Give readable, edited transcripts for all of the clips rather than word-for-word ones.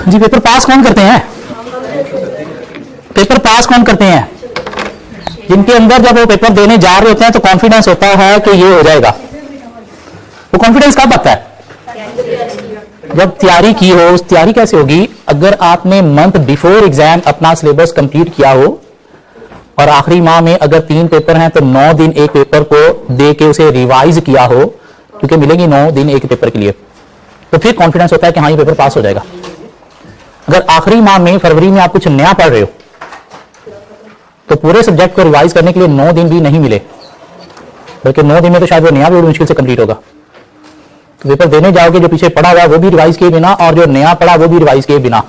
जी paper pass कौन करते हैं? पेपर पास कौन करते हैं? जिनके अंदर जब वो पेपर देने जा रहे होते हैं तो कॉन्फिडेंस होता है कि ये हो जाएगा। वो कॉन्फिडेंस कब आता है? जब तैयारी की हो। उस तैयारी कैसे होगी? अगर आपने मंथ बिफोर एग्जाम अपना सिलेबस कंप्लीट किया हो और आखिरी माह में अगर 3 पेपर हैं तो 9 दिन एक पेपर को दे के उसे रिवाइज किया हो, क्योंकि मिलेंगे 9 दिन एक पेपर के लिए, तो फिर कॉन्फिडेंस होता है कि हाँ ये पेपर पास हो जाएगा। अगर आखिरी माह में फरवरी में आप कुछ नया पढ़ रहे हो तो पूरे सब्जेक्ट को रिवाइज करने के लिए 9 दिन भी नहीं मिले, बल्कि 9 दिन में तो शायद वो नया भी मुश्किल से कंप्लीट होगा। तो पेपर देने जाओगे, जो पीछे पढ़ा हुआ वो भी रिवाइज किए बिना और जो नया पढ़ा वो भी रिवाइज किए बिना,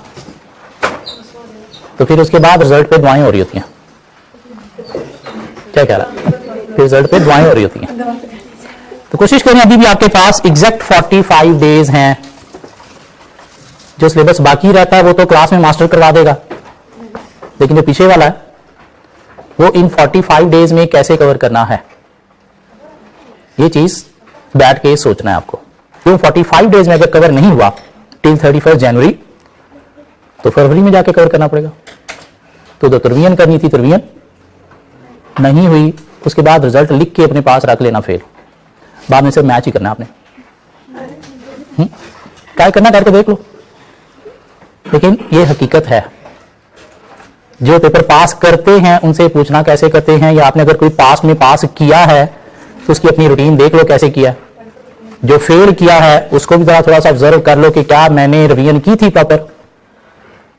तो फिर उसके बाद रिजल्ट पे दुआएं हो रही होती हैं। क्या कह रहा है? फिर रिजल्ट पे दुआएं हो रही होती हैं। तो कोशिश करें, अभी भी आपके पास एग्जैक्ट 45 डेज हैं। जो सिलेबस बाकी रहता है वो तो क्लास में मास्टर करवा देगा, लेकिन जो पीछे वाला है वो इन 45 डेज में कैसे कवर करना है, ये चीज बैठ के सोचना है आपको। क्यों 45 डेज में अगर कवर नहीं हुआ टिल 31 जनवरी तो फरवरी में जाके कवर करना पड़ेगा। तो जो तरवीन करनी थी तरवीन नहीं हुई, उसके बाद रिजल्ट लिख के अपने पास रख लेना, फेल। बाद में सिर्फ मैच ही करना आपने। क्या करना करके देख लो। लेकिन ये हकीकत है, जो पेपर पास करते हैं उनसे पूछना कैसे करते हैं, या आपने अगर कोई पास में पास किया है तो उसकी अपनी रूटीन देख लो कैसे किया। जो फेल किया है उसको भी थोड़ा सा ऑब्जर्व कर लो कि क्या मैंने रिवीजन की थी प्रॉपर,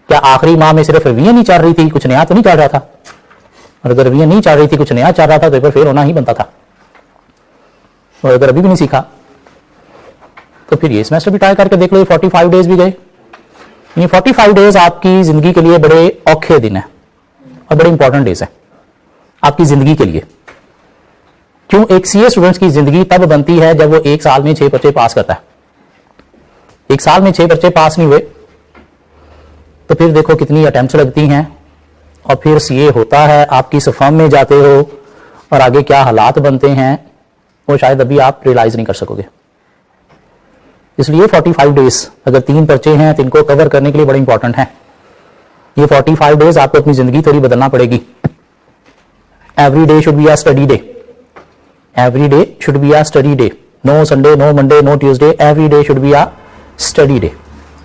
क्या आखिरी माह में सिर्फ रिवीजन ही चल रही थी, कुछ नया तो नहीं चल रहा था। और अगर रिवीजन नहीं चल रही थी, कुछ नया चल रहा था, तो पेपर फेल होना ही बनता था। और अगर अभी भी नहीं सीखा तो फिर ये सेमेस्टर भी ट्राई करके देख लो। ये 45 डेज भी गए। ये 45 डेज आपकी जिंदगी के लिए बड़े औखे दिन है और बड़े इंपॉर्टेंट डेज है आपकी जिंदगी के लिए। क्यों? एक सीए स्टूडेंट्स की जिंदगी तब बनती है जब वो 1 साल में 6 पर्चे पास करता है। 1 साल में 6 पर्चे पास नहीं हुए तो फिर देखो कितनी अटेम्प्ट्स लगती हैं, और फिर सीए होता है, आप किस फर्म में जाते हो और आगे क्या हालात बनते हैं वो शायद अभी आप रियलाइज नहीं कर सकोगे। इसलिए 45 डेज अगर 3 पर्चे हैं तो इनको कवर करने के लिए बड़े इंपॉर्टेंट हैं। ये 45 डेज आपको अपनी जिंदगी थोड़ी बदलना पड़ेगी। Every day should be a study day. Every day should be a study day. No Sunday, no Monday, no Tuesday, every day should be a study day.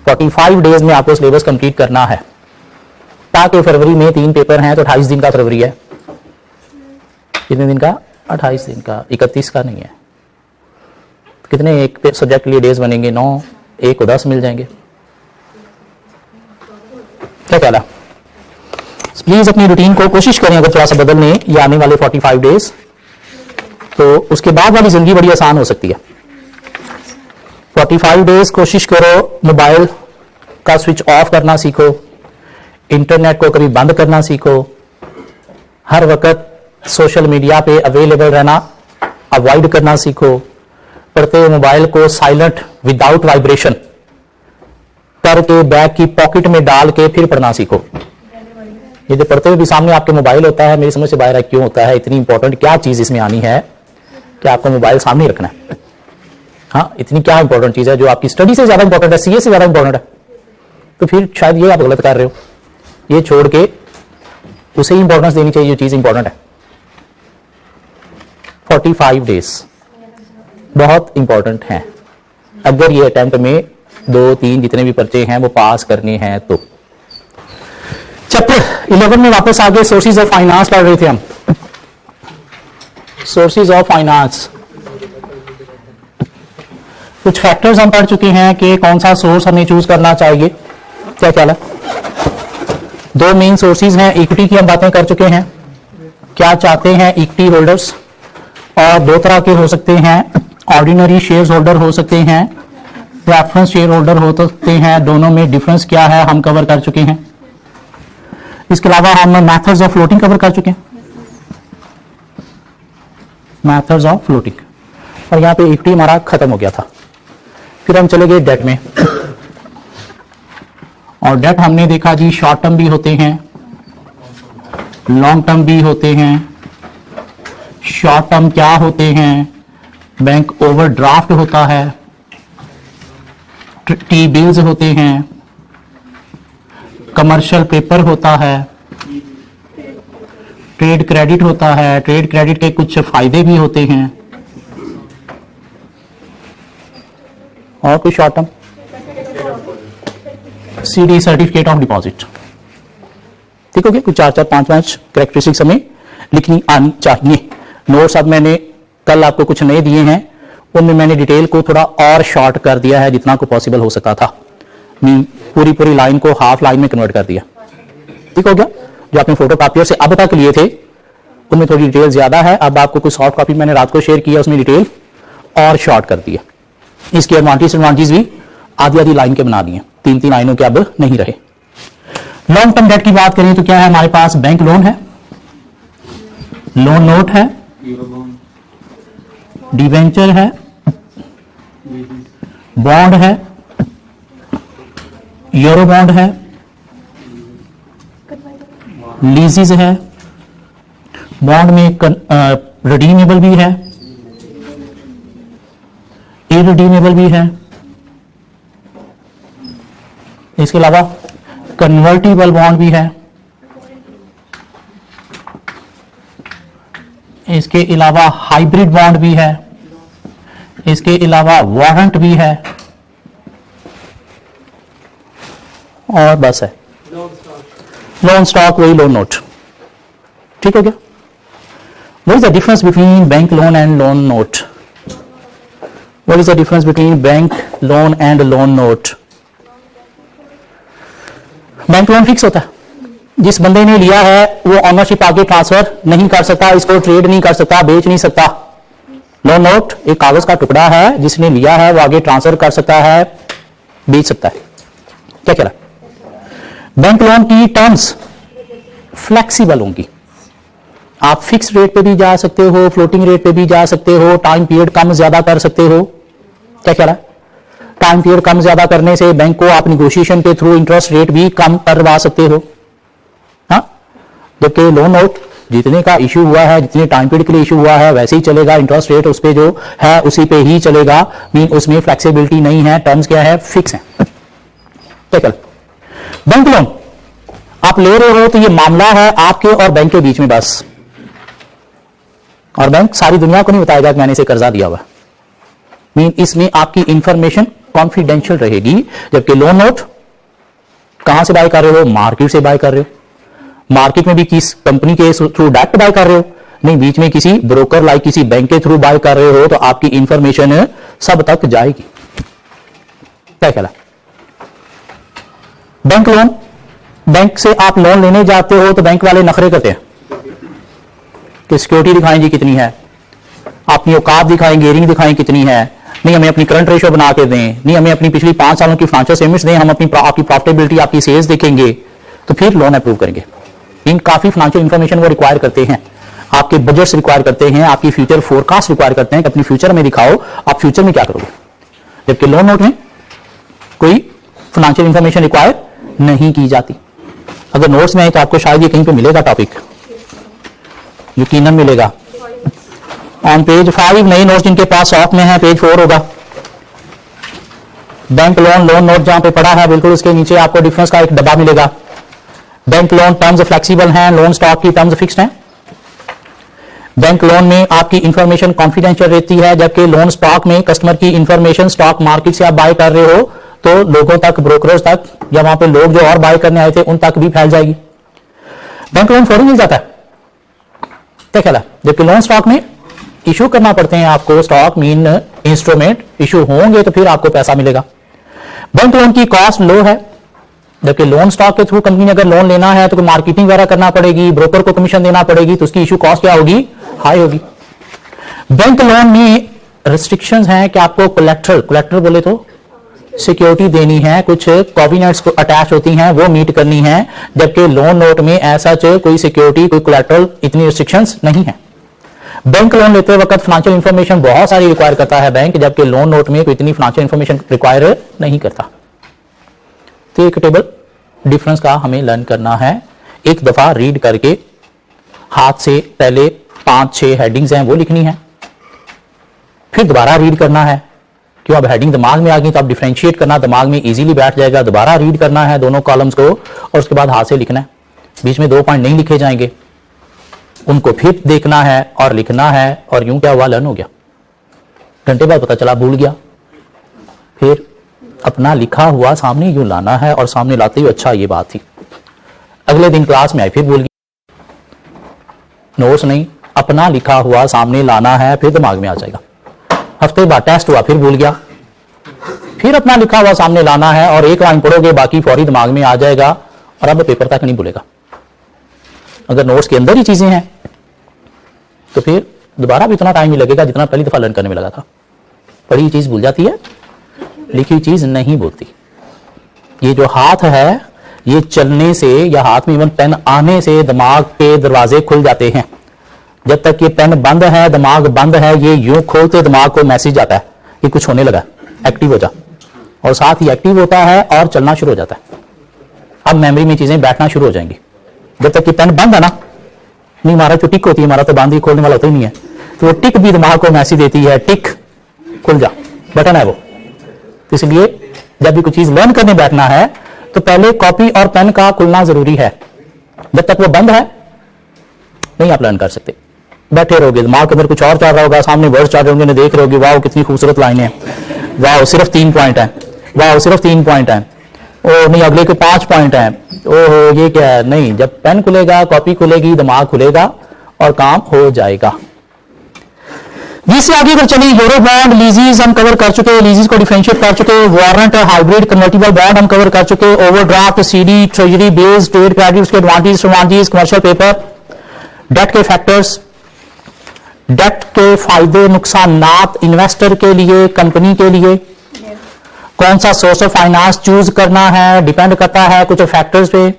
45 days में आपको सिलेबस कंप्लीट करना है, ताकि फरवरी में 3 पेपर हैं तो 28 दिन का फरवरी है। कितने दिन का? 28 दिन का, 31 का नहीं है। कितने एक सब्जेक्ट के लिए डेज बनेंगे? 9, एक को 10 मिल जाएंगे। क्या कहला? प्लीज अपनी रूटीन को कोशिश करें अगर थोड़ा सा बदलने ये आने वाले 45 डेज, तो उसके बाद वाली जिंदगी बड़ी आसान हो सकती है। 45 डेज कोशिश करो मोबाइल का स्विच ऑफ करना सीखो, इंटरनेट को कभी बंद करना सीखो, हर वक्त सोशल मीडिया पे अवेलेबल रहना अवॉइड करना सीखो, पढ़ते हुए मोबाइल को साइलेंट विदाउट वाइब्रेशन करके बैग की पॉकेट में डाल के फिर पढ़ना सीखो। ये जो पढ़ते हुए भी सामने आपके मोबाइल होता है, मेरी समझ से बाहर है क्यों होता है, इतनी इंपॉर्टेंट क्या चीज इसमें आनी है कि आपको मोबाइल सामने ही रखना है। हाँ, इतनी क्या इंपॉर्टेंट चीज है जो आपकी स्टडी से ज्यादा इंपॉर्टेंट है, सीए से ज्यादा इंपॉर्टेंट है, तो फिर शायद ये आप गलत कर रहे हो। ये छोड़ के उसे ही इंपॉर्टेंस देनी चाहिए जो चीज इंपॉर्टेंट है। 45 डेज बहुत इंपॉर्टेंट हैं अगर ये अटेम्प्ट में 2-3 जितने भी पर्चे हैं वो पास करने हैं तो। चैप्टर 11 में वापस आगे सोर्सेज ऑफ फाइनेंस पढ़ रहे थे हम। सोर्सेज ऑफ फाइनेंस, कुछ फैक्टर्स हम पढ़ चुके हैं कि कौन सा सोर्स हमें चूज करना चाहिए। क्या ख्याल है? 2 मेन सोर्सेज हैं। इक्विटी की हम बातें कर चुके हैं, क्या चाहते हैं इक्विटी होल्डर्स, और 2 तरह के हो सकते हैं, ऑर्डिनरी शेयर होल्डर हो सकते हैं, रेफरेंस शेयर होल्डर हो सकते हैं। दोनों में डिफरेंस क्या है हम कवर कर चुके हैं। इसके अलावा हम मेथड्स ऑफ फ्लोटिंग कवर कर चुके हैं, मेथड्स ऑफ फ्लोटिंग, और यहां पे इक्विटी हमारा खत्म हो गया था। फिर हम चले गए डेट में, और डेट हमने देखा जी शॉर्ट टर्म भी होते हैं, लॉन्ग टर्म भी होते हैं, शॉर्ट टर्म क्या होते हैं, बैंक ओवरड्राफ्ट होता है, टी बिल्स होते हैं, कमर्शियल पेपर होता है, ट्रेड क्रेडिट होता है। ट्रेड क्रेडिट के कुछ फायदे भी होते हैं। और कुछ short term, CD certificate of deposit. ठीक हो गया। कुछ 4-4, 5-5 कैरेक्टरिस्टिक्स हमें लिखनी आनी चाहिए। नोट्स अब मैंने कल आपको कुछ नए दिए हैं, उनमें मैंने डिटेल को थोड़ा और शॉर्ट कर दिया है जितना को पॉसिबल हो सकता था। पूरी लाइन को हाफ लाइन में कन्वर्ट कर दिया। ठीक हो गया। जो आपने फोटो कॉपियर से अब तक लिए थे उनमें थोड़ी डिटेल ज्यादा है। अब आपको कुछ सॉफ्ट कॉपी मैंने रात को शेयर किया, उसमें डिटेल और शॉर्ट कर दिया। इसकी एडवांटेज भी आधी लाइन के बना दिए, 3-3 लाइनों के अब नहीं रहे। लॉन्ग टर्म डेट की बात करें तो क्या है हमारे पास, बैंक लोन है, लोन नोट है, डिवेंचर है, बॉन्ड है, यूरो बॉन्ड है, लीजेस है, बॉन्ड में रिडीमेबल भी है, इरिडीमेबल भी है, इसके अलावा कन्वर्टिबल बॉन्ड भी है, इसके अलावा हाइब्रिड बॉन्ड भी है, इसके अलावा वारंट भी है, और बस है लोन स्टॉक, वही लोन नोट। ठीक हो गया। What is the difference between bank loan and loan note? What is the difference between bank loan and loan note? Bank loan fix होता है, जिस बंदे ने लिया है वो ऑनरशिप आगे ट्रांसफर नहीं कर सकता, इसको ट्रेड नहीं कर सकता, बेच नहीं सकता। लोन नोट एक कागज का टुकड़ा है, जिसने लिया है वो आगे ट्रांसफर कर सकता है, बेच सकता है। क्या कह रहा है? बैंक लोन की टर्म्स फ्लेक्सिबल होंगी। आप फिक्स रेट पे भी जा सकते हो, फ्लोटिंग रेट पे भी जा सकते हो, टाइम पीरियड कम ज्यादा कर सकते हो। क्या कह रहा है? टाइम पीरियड कम ज्यादा करने से बैंक को आप निगोशिएशन के थ्रू इंटरेस्ट रेट भी कम करवा सकते हो। हाँ, जबकि लोन नोट जितने का इश्यू हुआ है, जितने टाइम पीरियड के लिए इश्यू हुआ है वैसे ही चलेगा, इंटरेस्ट रेट उस पे जो है उसी पे ही चलेगा, मीन उसमें फ्लेक्सिबिलिटी नहीं है, टर्म्स क्या है, फिक्स है। क्या कह रहा है? बैंक लोन आप ले रहे हो तो ये मामला है आपके और बैंक के बीच में बस, और बैंक सारी दुनिया को नहीं बताएगा कि मैंने इसे कर्जा दिया हुआ। मीन इसमें आपकी इंफॉर्मेशन कॉन्फिडेंशियल रहेगी। जबकि लोन नोट कहां से बाय कर रहे हो? मार्केट से बाय कर रहे हो। मार्केट में भी किस कंपनी के थ्रू डायरेक्ट बाय कर रहे हो? नहीं, बीच में किसी ब्रोकर लाइक किसी बैंक के थ्रू बाय कर रहे हो, तो आपकी इंफॉर्मेशन सब तक जाएगी। क्या कहला? बैंक लोन, बैंक से आप लोन लेने जाते हो तो बैंक वाले नखरे करते हैं कि सिक्योरिटी दिखाएं जी कितनी है, अपनी औकात दिखाएं, गियरिंग दिखाएं कितनी है, नहीं हमें अपनी करंट रेशियो बना के दें, नहीं हमें अपनी पिछली 5 सालों की फाइनेंशियल स्टेटमेंट्स दें, हम अपनी आपकी प्रॉफिटेबिलिटी, आपकी सेल्स देखेंगे तो फिर लोन अप्रूव करेंगे। इन काफी फाइनेंशियल इंफॉर्मेशन वो रिक्वायर करते हैं, आपके बजट्स रिक्वायर करते हैं, आपकी फ्यूचर फोरकास्ट रिक्वायर करते हैं कि अपनी फ्यूचर में दिखाओ आप फ्यूचर में क्या करोगे। जबकि लोन नोट में कोई फाइनेंशियल इंफॉर्मेशन रिक्वायर नहीं की जाती। अगर नोट्स में है तो आपको शायद ये कहीं पे मिलेगा, टॉपिक यकीनन मिलेगा। ऑन पेज 5 नए नोट्स जिनके पास शॉप में है, पेज 4 होगा। बैंक लोन, लोन नोट जहां पे पड़ा है बिल्कुल उसके नीचे आपको डिफरेंस का एक डब्बा मिलेगा। बैंक लोन टर्म्स फ्लेक्सिबल हैं, लोन स्टॉक की टर्म्स फिक्स्ड हैं। बैंक लोन में आपकी इंफॉर्मेशन कॉन्फिडेंशियल रहती है, जबकि लोन स्टॉक में कस्टमर की इंफॉर्मेशन स्टॉक मार्केट से आप बाय कर रहे हो तो लोगों तक, ब्रोकर्स तक, या वहां पे लोग जो और बाय करने आए थे उन तक भी फैल जाएगी। बैंक लोन फौरन मिल जाता है। क्या ख्याल है? जबकि लोन स्टॉक में इशू करना पड़ते हैं आपको, स्टॉक मीन इंस्ट्रूमेंट इशू होंगे तो फिर आपको पैसा मिलेगा। बैंक लोन की कॉस्ट लो है, जबकि लोन स्टॉक के थ्रू कंपनी ने अगर लोन लेना है तो मार्केटिंग वगैरह करना पड़ेगी, ब्रोकर को कमीशन देना पड़ेगी, तो उसकी इशू कॉस्ट क्या होगी? हाई होगी। बैंक लोन में रिस्ट्रिक्शंस हैं कि आपको कोलेक्टर बोले तो सिक्योरिटी देनी है, कुछ कॉविनेट्स को अटैच होती हैं वो मीट करनी है, जबकि लोन नोट में ऐसा कोई सिक्योरिटी, कोई कोलेक्टरल, इतनी रिस्ट्रिक्शंस नहीं है। बैंक लोन लेते वक्त फाइनेंशियल इंफॉर्मेशन बहुत सारी रिक्वायर करता है बैंक, जबकि लोन नोट में कोई इतनी फाइनेंशियल इंफॉर्मेशन रिक्वायर नहीं करता। तो एक टेबल डिफरेंस का हमें लर्न करना है, एक दफा रीड करके हाथ से पहले 5-6 हेडिंग्स हैं वो लिखनी है, फिर दोबारा रीड करना है, क्यों अब हेडिंग दिमाग में आ गई तो अब डिफरेंशिएट करना दिमाग में इजीली बैठ जाएगा, दोबारा रीड करना है दोनों कॉलम्स को और उसके बाद हाथ से लिखना है, बीच में 2 पॉइंट नहीं लिखे जाएंगे, उनको फिर देखना है और लिखना है, और यूं क्या हुआ, लर्न हो गया। घंटे बाद पता चला भूल गया, फिर अपना लिखा हुआ सामने यूं लाना है और सामने लाते ही अच्छा ये बात थी, अगले दिन क्लास में आई फिर भूल गया, नोट्स नहीं, अपना लिखा हुआ सामने लाना है, फिर दिमाग में आ जाएगा। हफ्ते बाद टेस्ट हुआ फिर भूल गया, फिर अपना लिखा हुआ सामने लाना है और एक लाइन पढ़ोगे बाकी फौरी दिमाग में आ जाएगा और अब पेपर तक नहीं भूलेगा। अगर नोट्स के अंदर ही चीजें हैं तो फिर दोबारा भी इतना टाइम ही लगेगा जितना पहली दफा लर्न करने में लगा था। पढ़ी चीज भूल जाती है, लिखी चीज नहीं भूलती। ये जो हाथ है ये चलने से या हाथ में इवन पेन आने से दिमाग के दरवाजे खुल जाते हैं। जब तक ये पेन बंद है, दिमाग बंद है, ये यूं खोलते दिमाग को मैसेज आता है कि कुछ होने लगा, एक्टिव हो जा, और साथ ही एक्टिव होता है और चलना शुरू हो जाता है। अब मेमोरी में चीजें बैठना शुरू हो जाएंगी। जब तक ये पेन बंद है ना, नहीं हमारा जो टिक होती है, हमारा तो बंद ही खोलने वाला होता ही नहीं है, तो वो टिक भी दिमाग को मैसेज देती है, टिक खुल जा, बटन है वो। तो इसलिए जब भी कोई चीज लर्न करने बैठना है तो पहले कॉपी और पेन का खुलना जरूरी है। जब तक वो बंद है नहीं आप लर्न कर सकते। बैठे रहोगे, दिमाग के अंदर कुछ और चल रहा होगा, सामने वर्ड्स चल रहे होंगे, देख रहे होगे, वाह कितनी खूबसूरत लाइनें हैं, वाह सिर्फ 3 पॉइंट है, वाह सिर्फ 3 पॉइंट है, ओ नहीं अगले के 5 पॉइंट है, ओहो ये क्या है। नहीं, जब पेन खुलेगा, कॉपी खुलेगी, दिमाग खुलेगा और काम हो जाएगा। जिससे आगे अगर चले, यूरो बॉन्ड, लीजीज हम कवर कर चुके, लीजीज को डिफरेंशिएट कर चुके, वारंट, हाइब्रिड, कन्वर्टिबल बॉन्ड हम कवर कर चुके, overdraft, CD, treasury bills, trade credits के एडवांटेज, कमर्शियल पेपर, डेट के फैक्टर्स, डेट के फायदे नुकसानात इन्वेस्टर के लिए, कंपनी के लिए, कौन सा सोर्स ऑफ फाइनेंस चूज करना है डिपेंड करता है कुछ फैक्टर्स पे,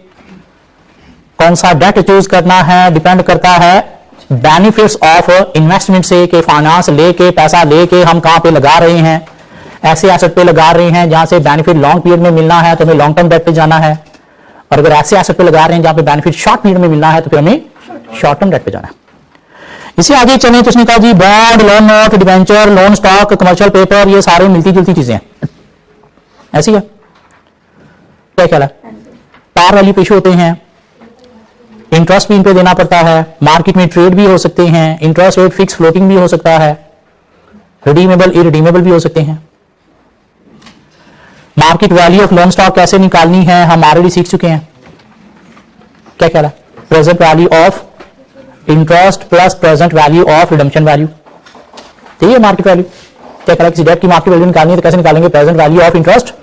कौन सा डेट चूज करना है डिपेंड करता है बेनिफिट्स ऑफ इन्वेस्टमेंट से, कि फाइनेंस लेके पैसा लेके हम कहां पे लगा रहे हैं, ऐसे एसेट पे लगा रहे हैं जहां से बेनिफिट लॉन्ग पीरियड में मिलना है तो हमें लॉन्ग टर्म डेट पे जाना है, और अगर ऐसे एसेट पे लगा रहे हैं जहां पे बेनिफिट शॉर्ट पीरियड में मिलना है तो फिर हमें शॉर्ट टर्म डेट पे जाना है। इसे आगे चलें तो उसने कहा जी bond, loan note, debenture, loan stock, commercial paper, ये सारे मिलती जुलती चीजें हैं, ऐसी है। क्या ख्याल है? पार वैल्यू पे इशू होते हैं, इंटरेस्ट भी इन पे देना पड़ता है, मार्केट में ट्रेड भी हो सकते हैं, इंटरेस्ट रेट फिक्स फ्लोटिंग भी हो सकता है, रिडीमेबल इरिडीमेबल भी हो सकते हैं। Market value of loan stock कैसे निकालनी है हम ऑलरेडी सीख चुके हैं। क्या ख्याल है? Present value of interest plus present value of redemption value, ठीक है मार्केट वैल्यू। क्या ख्याल है? किसी डेट की मार्केट वैल्यू निकालनी है तो कैसे निकालेंगे? Present value of interest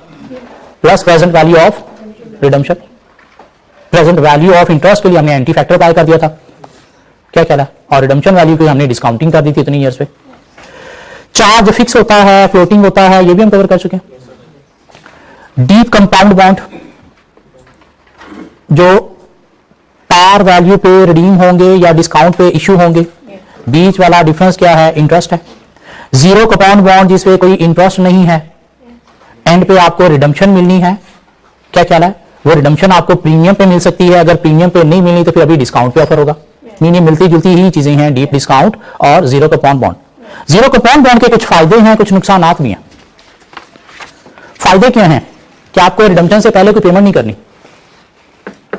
plus present value of redemption. Present value of interest के लिए हमने एंटी फैक्टर अप्लाई कर दिया था, क्या ख्याल है? और रिडम्पशन वैल्यू की हमने डिस्काउंटिंग कर दी थी इतनी ईयर्स पे। चार्ज फिक्स होता है, फ्लोटिंग होता है, ये भी हम कवर कर चुके हैं। डीप कंपाउंड बॉन्ड जो पार वैल्यू पे रिडीम होंगे या डिस्काउंट पे इश्यू होंगे, बीच वाला डिफरेंस क्या है? इंटरेस्ट है। जीरो कंपाउंड बॉन्ड जिसपे कोई इंटरेस्ट नहीं है, एंड पे आपको रिडम्पशन मिलनी है, क्या ख्याल है? वो रिडम्पशन आपको प्रीमियम पे मिल सकती है, अगर प्रीमियम पे नहीं मिलनी तो फिर अभी डिस्काउंट पे ऑफर होगा। मीनिंग मिलती जुलती ही चीजें हैं डीप डिस्काउंट और zero compound bond. Zero compound bond के कुछ फायदे हैं, कुछ नुकसानात भी हैं। फायदे क्या हैं? कि आपको रिडम्पशन से पहले कोई पेमेंट नहीं करनी।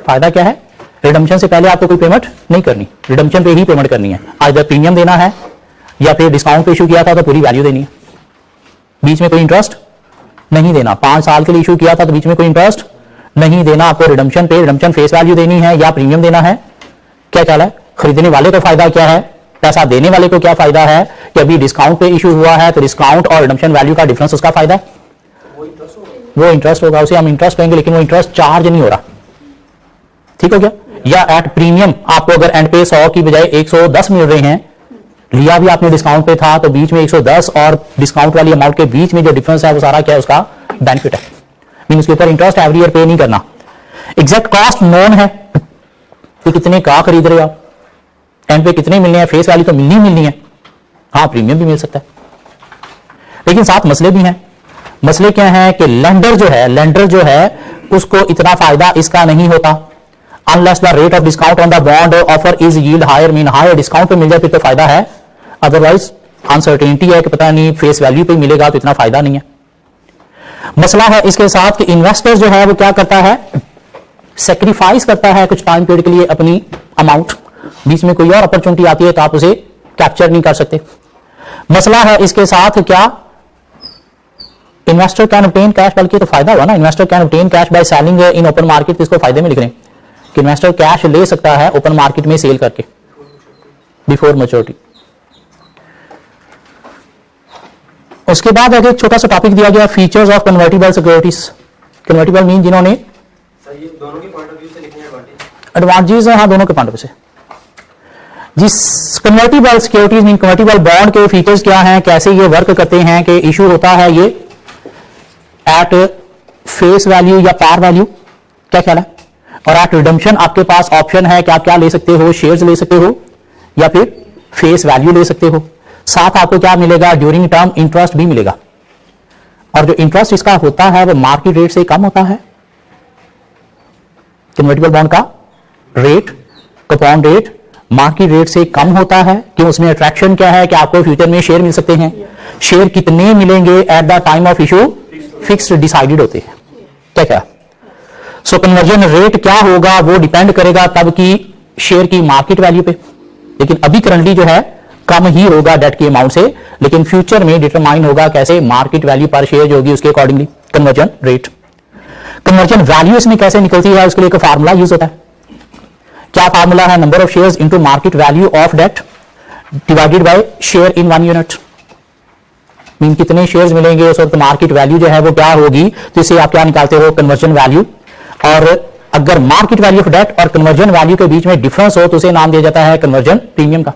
फायदा क्या है? रिडम्पशन से पहले आपको कोई पेमेंट नहीं करनी, रिडम्पशन पे ही पेमेंट करनी है। आइदर प्रीमियम देना है या फिर डिस्काउंट पे इशू किया था तो पूरी वैल्यू देनी है, बीच में कोई इंटरेस्ट नहीं देना। 5 साल के लिए इशू किया था तो बीच में कोई इंटरेस्ट नहीं देना, आपको रिडम्पशन पे रिडम्पशन फेस वैल्यू देनी है या प्रीमियम देना है। क्या ख्याल है? खरीदने वाले का फायदा क्या है? पैसा देने वाले को क्या फायदा है कि अभी डिस्काउंट पे इशू हुआ है तो डिस्काउंट और रिडम्पशन वैल्यू का डिफरेंस उसका फायदा है, वो इंटरेस्ट होगा, उसे हम इंटरेस्ट कहेंगे, लेकिन वो इंटरेस्ट चार्ज नहीं हो रहा। ठीक हो गया? या एट प्रीमियम आपको अगर एंड पे 100 की बजाय 110 मिल रहे हैं, लिया भी आपने डिस्काउंट पे था तो बीच में 110 और डिस्काउंट वाली अमाउंट के बीच में जो डिफरेंस है वो सारा क्या है? उसका बेनिफिट है। मीन उसके ऊपर इंटरेस्ट एवरी ईयर पे नहीं करना। एग्जैक्ट कॉस्ट नोन है कि कितने का खरीद रहे हो आप, एंड पे कितने मिलने हैं, फेस वैल्यू तो मिलनी है। हाँ प्रीमियम भी मिल सकता है, लेकिन साथ मसले भी हैं। मसले क्या है कि लेंडर जो है उसको इतना फायदा इसका नहीं होता। Unless the rate of discount on the bond offer is yield higher, mean higher discount पे मिल जाए फिर तो फायदा है, अदरवाइज अनसर्टेनिटी है कि पता नहीं फेस वैल्यू पे मिलेगा तो इतना फायदा नहीं है। मसला है इसके साथ कि इन्वेस्टर जो है वो क्या करता है, सेक्रीफाइस करता है कुछ टाइम पीरियड के लिए अपनी अमाउंट, बीच में कोई और अपॉर्चुनिटी आती है तो आप उसे कैप्चर नहीं कर सकते। मसला है इसके साथ क्या इन्वेस्टर कैन ऑब्टेन कैश, बल्कि तो फायदा हुआ ना, investor can obtain cash by selling in open market, इसको फायदे में लिख रहे हैं कि इन्वेस्टर कैश ले सकता है ओपन मार्केट में सेल करके बिफोर मैच्योरिटी। उसके बाद आगे एक छोटा सा टॉपिक दिया गया, features of convertible securities. Convertible mean जिन्होंने दोनों के पॉइंट ऑफ व्यू से लिखने हैं एडवांटेजेस है, हाँ दोनों के पॉइंट ऑफ व्यू से। जिस convertible securities mean convertible bond के फीचर्स क्या हैं, कैसे ये वर्क करते हैं, कि इशू होता है ये एट फेस वैल्यू या पार वैल्यू, क्या ख्याल है, और एट रिडम्पशन आपके पास ऑप्शन है कि आप क्या ले सकते हो, शेयर्स ले सकते हो या फिर फेस वैल्यू ले सकते हो। साथ आपको क्या मिलेगा, ड्यूरिंग टर्म इंटरेस्ट भी मिलेगा, और जो इंटरेस्ट इसका होता है वो मार्केट रेट से कम होता है। कन्वर्टिबल बॉन्ड का rate, coupon rate market rate से कम होता है। क्यों, उसमें अट्रैक्शन क्या है कि आपको फ्यूचर में शेयर मिल सकते हैं। शेयर कितने मिलेंगे at the time of issue fixed decided होते हैं, क्या क्या। सो कन्वर्जन रेट क्या होगा वो डिपेंड करेगा तब की शेयर की मार्केट वैल्यू पे, लेकिन अभी करंटली जो है कम ही होगा डेट की अमाउंट से, लेकिन फ्यूचर में डिटरमाइन होगा कैसे, मार्केट वैल्यू पर शेयर जो होगी उसके accordingly conversion rate. Conversion value इसमें कैसे निकलती है, उसके लिए एक फार्मूला यूज होता है। क्या फार्मूला है, number of shares into market value of date divided by share in 1 unit. Mean कितने शेयर्स मिलेंगे उस वक्त मार्केट वैल्यू जो है वो क्या होगी, तो इसे आप क्या निकालते हो, कन्वर्जन वैल्यू। और अगर मार्केट वैल्यू ऑफ डेट और कन्वर्जन वैल्यू के बीच में डिफरेंस हो तो उसे नाम दिया जाता है कन्वर्जन प्रीमियम का।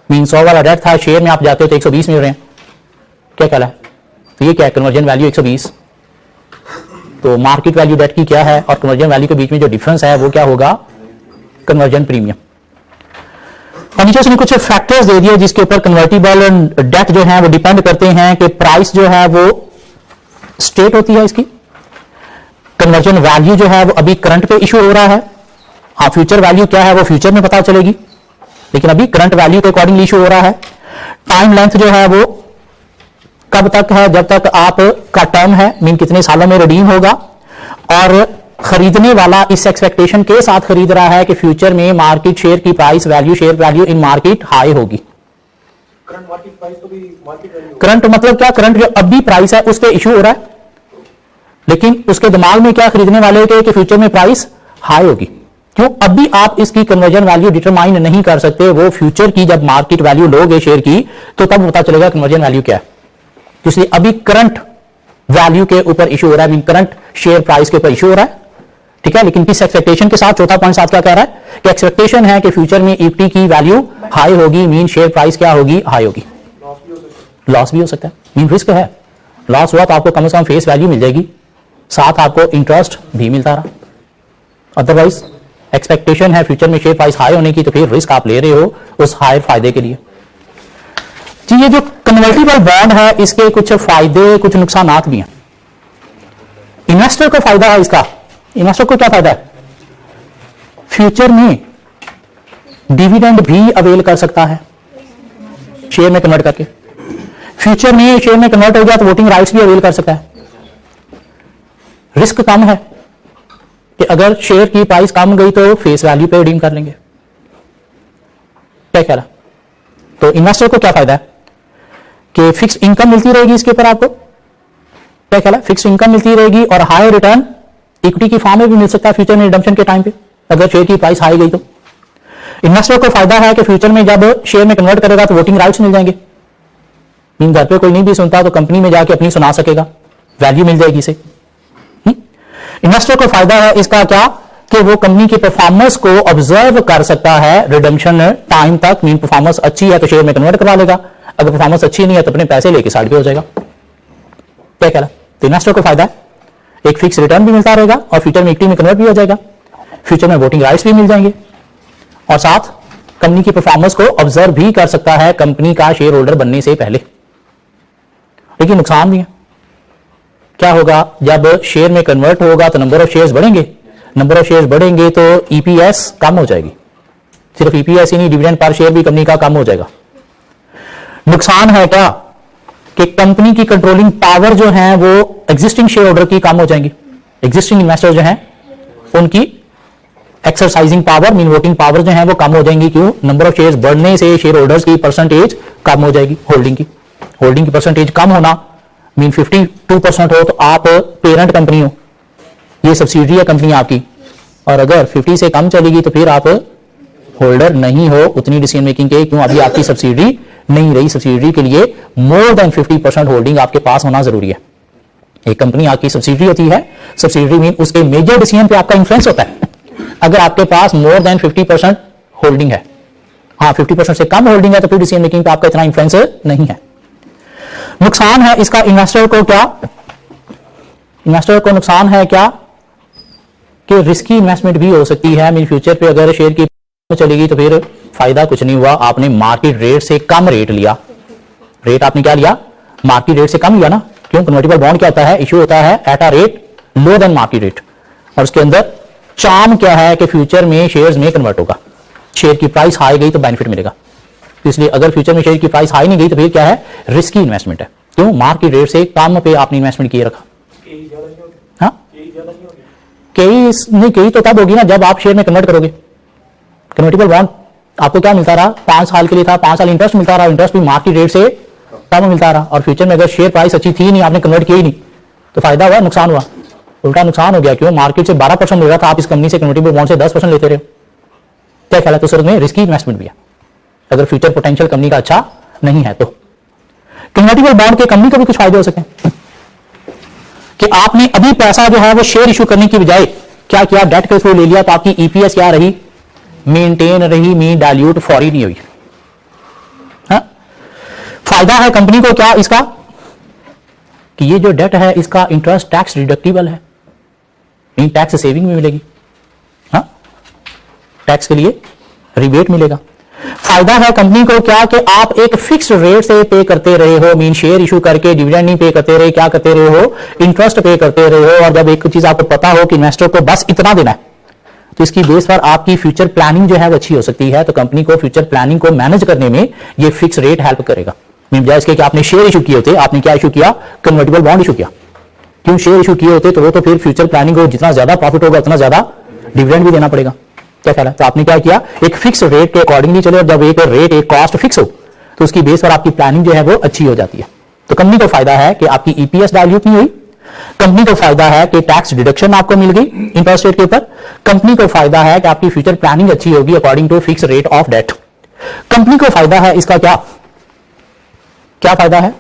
मीन 100 वाला डेट था, शेयर में आप जाते हो तो 120 मिल रहे हैं, क्या कहला है, तो ये क्या है, कन्वर्जन वैल्यू 120। तो मार्केट वैल्यू डेट की क्या है और कन्वर्जन वैल्यू के बीच में जो डिफरेंस है वो क्या होगा, कन्वर्जन प्रीमियम। और नीचे उसने कुछ फैक्टर्स दे दिए जिसके ऊपर कन्वर्टिबल डेट जो है वो डिपेंड करते हैं, कि प्राइस जो है वो स्टेट होती है इसकी, कन्वर्जन वैल्यू जो है वो अभी करंट पे इशू हो रहा है, हाँ फ्यूचर वैल्यू क्या है वो फ्यूचर में पता चलेगी, लेकिन अभी करंट वैल्यू के अकॉर्डिंगली इशू हो रहा है। टाइम लेंथ जो है वो कब तक है, जब तक आप का टर्म है, मीन कितने सालों में रिडीम होगा, और खरीदने वाला इस एक्सपेक्टेशन के साथ खरीद रहा है कि फ्यूचर में मार्केट शेयर की price value, share value in market high होगी। करंट मार्केट प्राइस तो भी मार्केट वैल्यू, करंट मतलब क्या, करंट जो अभी प्राइस है उस पर इशू हो रहा है, लेकिन उसके दिमाग में क्या खरीदने वाले के कि फ्यूचर में प्राइस हाई होगी। क्यों, अभी आप इसकी कन्वर्जन वैल्यू डिटरमाइन नहीं कर सकते, वो फ्यूचर की जब मार्केट वैल्यू लोगे शेयर की तो तब पता चलेगा कन्वर्जन वैल्यू क्या है। इसलिए अभी करंट वैल्यू के ऊपर इशू हो रहा है, मीन करंट शेयर प्राइस के ऊपर इशू हो रहा है, ठीक है। लेकिन किस एक्सपेक्टेशन के साथ, चौथा पॉइंट साथ क्या कह रहा है कि एक्सपेक्टेशन है कि फ्यूचर में इक्विटी की वैल्यू हाई होगी, मीन शेयर प्राइस क्या होगी, हाई होगी। लॉस भी हो सकता है, मीन रिस्क है, लॉस हुआ तो आपको कम से कम फेस वैल्यू मिल जाएगी, साथ आपको इंटरेस्ट भी मिलता रहा। अदरवाइज एक्सपेक्टेशन है फ्यूचर में शेयर प्राइस हाई होने की, तो फिर रिस्क आप ले रहे हो उस हायर फायदे के लिए। जी, ये जो कन्वर्टिबल बॉन्ड है इसके कुछ फायदे कुछ नुकसान भी हैं। इन्वेस्टर को फायदा है इसका, इन्वेस्टर को क्या फायदा है, फ्यूचर में डिविडेंड भी अवेल कर सकता है शेयर में कन्वर्ट करके। फ्यूचर में शेयर में कन्वर्ट हो गया तो वोटिंग राइट्स भी अवेल कर सकता है। रिस्क कम है कि अगर शेयर की प्राइस कम गई तो फेस वैल्यू पे रिडीम कर लेंगे, क्या ख्याल है। तो इन्वेस्टर को क्या फायदा है कि फिक्स इनकम मिलती रहेगी इसके ऊपर, आपको क्या ख्याल है, फिक्स इनकम मिलती रहेगी और हाई रिटर्न इक्विटी की फॉर्म में भी मिल सकता है फ्यूचर में रिडम्पशन के टाइम पे, अगर शेयर की प्राइस हाई गई तो। इन्वेस्टर को फायदा है कि फ्यूचर में जब शेयर में कन्वर्ट करेगा तो वोटिंग राइट्स मिल जाएंगे, मीन घर पे कोई नहीं भी सुनता तो कंपनी में जाके अपनी सुना सकेगा, वैल्यू मिल जाएगी इसे। इन्वेस्टर को फायदा है इसका क्या कि वो कंपनी की परफॉर्मेंस को ऑब्जर्व कर सकता है रिडम्पशन टाइम तक, मीन परफॉर्मेंस अच्छी है तो शेयर में कन्वर्ट करवा लेगा, अगर परफॉर्मेंस अच्छी नहीं है तो अपने पैसे लेके साइड पे हो जाएगा, क्या कहला। तो इन्वेस्टर को फायदा है, एक फिक्स रिटर्न भी मिलता रहेगा और फ्यूचर में इक्विटी में कन्वर्ट भी हो जाएगा, फ्यूचर में वोटिंग राइट्स भी मिल जाएंगे, और साथ कंपनी की परफॉर्मेंस को ऑब्जर्व भी कर सकता है कंपनी का शेयर होल्डर बनने से पहले। लेकिन नुकसान भी है, क्या होगा, जब शेयर में कन्वर्ट होगा तो नंबर ऑफ शेयर्स बढ़ेंगे, नंबर ऑफ शेयर बढ़ेंगे तो ईपीएस कम हो जाएगी। सिर्फ ईपीएस ही नहीं, डिविडेंड पर शेयर भी कंपनी का कम हो जाएगा। नुकसान है क्या कि कंपनी की कंट्रोलिंग पावर जो है वो एग्जिस्टिंग शेयर होल्डर की कम हो जाएंगी। एग्जिस्टिंग इन्वेस्टर जो हैं उनकी exercising power mean voting power जो है वो कम हो जाएंगी। क्यों? नंबर ऑफ शेयर्स बढ़ने से शेयर होल्डर्स की परसेंटेज कम हो जाएगी। होल्डिंग की परसेंटेज कम होना मीन 52% हो तो आप पेरेंट कंपनी हो, ये सब्सिडरी है कंपनी आपकी, और अगर 50 से कम चलेगी तो फिर आप होल्डर नहीं हो उतनी डिसीजन मेकिंग के। क्यों? अभी आपकी सब्सिडरी नहीं रही। सब्सिडरी के लिए मोर देन 50% होल्डिंग आपके पास होना जरूरी है। एक कंपनी आपकी सब्सिडरी होती है, सब्सिडरी मीन उसके मेजर डिसीजन पे आपका इंफ्लुएंस होता है। अगर आपके पास मोर देन 50% होल्डिंग है, हाँ 50% से कम होल्डिंग है तो फिर डिसीजन मेकिंग पे आपका इतना इंफ्लुएंस नहीं है। नुकसान है इसका इन्वेस्टर को क्या? इन्वेस्टर को नुकसान है क्या कि रिस्की इन्वेस्टमेंट भी हो सकती है। मीन फ्यूचर पे अगर शेयर की चलेगी तो फिर फायदा कुछ नहीं हुआ। आपने मार्केट रेट से कम रेट लिया, रेट आपने क्या लिया? मार्केट रेट से कम लिया ना। क्यों? कन्वर्टिबल बॉन्ड क्या होता है? इश्यू होता है at a rate low then market rate, और उसके अंदर चार्म क्या है कि फ्यूचर में शेयर्स में कन्वर्ट होगा। शेयर की प्राइस हाई गई तो बेनिफिट मिलेगा, इसलिए अगर फ्यूचर में शेयर की प्राइस हाई नहीं गई तो फिर क्या है? रिस्की इन्वेस्टमेंट है। क्यों? मार्केट रेट से कम पे आपने इन्वेस्टमेंट किए रखा। हाँ कई तो तब होगी ना जब आप शेयर में कन्वर्ट करोगे। कन्वर्टिबल बॉन्ड आपको क्या मिलता रहा? 5 साल के लिए था, 5 साल इंटरेस्ट मिलता रहा, इंटरेस्ट भी मार्केट रेट से कम मिलता रहा, और फ्यूचर में अगर शेयर प्राइस अच्छी थी नहीं, आपने कन्वर्ट किया ही नहीं, तो फायदा हुआ? नुकसान हुआ? उल्टा नुकसान हो गया। क्यों? मार्केट से 12% मिल रहा था, आप इस कंपनी से कन्वर्टिबल बॉन्ड से 10% लेते रहे। क्या ख्याल है? तो सर में रिस्की इन्वेस्टमेंट भी है अगर फ्यूचर पोटेंशियल कंपनी का अच्छा नहीं है तो। कन्वर्टिबल बॉन्ड के कंपनी को भी कुछ फायदे हो सके कि आपने अभी पैसा जो है वो शेयर इशू करने की बजाय क्या किया? डेट के थ्रू ले लिया, तो आपकी ईपीएस क्या रही? मेंटेन रही, मीन डाइल्यूट फौरी नहीं हुई। हाँ? फायदा है कंपनी को क्या इसका कि ये जो डेट है इसका इंटरेस्ट टैक्स डिडक्टिबल है, मीन टैक्स सेविंग भी मिलेगी। हाँ? टैक्स के लिए रिबेट मिलेगा। फायदा है कंपनी को क्या कि आप एक फिक्स रेट से पे करते रहे हो, मीन शेयर इशू करके डिविडेंड नहीं पे करते रहे, क्या करते रहे हो? इंटरेस्ट पे करते रहे हो। और जब एक चीज आपको पता हो कि इन्वेस्टर को बस इतना देना है तो इसकी बेस पर आपकी फ्यूचर प्लानिंग जो है वो अच्छी हो सकती है। तो कंपनी को फ्यूचर प्लानिंग को मैनेज करने में ये फिक्स रेट हेल्प करेगा। बजाय इसके कि आपने शेयर इशू किए होते, आपने क्या इशू किया? कन्वर्टिबल बॉन्ड इशू किया। क्यों? शेयर इशू किए होते तो वो तो फिर फ्यूचर प्लानिंग को जितना ज्यादा प्रॉफिट होगा उतना ज्यादा डिविडेंड भी देना पड़ेगा। क्या ख्याल है? तो आपने क्या किया? एक फिक्स रेट के अकॉर्डिंगली चले, और जब एक रेट एक कॉस्ट फिक्स हो तो उसकी बेस पर आपकी प्लानिंग जो है वो अच्छी हो जाती है। तो कंपनी को फायदा है कि आपकी ईपीएस डाइल्यूट नहीं हुई। कंपनी को फायदा है कि टैक्स डिडक्शन आपको मिल गई इंटरेस्ट रेट के ऊपर। कंपनी को फायदा है कि आपकी फ्यूचर प्लानिंग अच्छी होगी according to fix rate of debt. Company को फायदा है इसका क्या फायदा है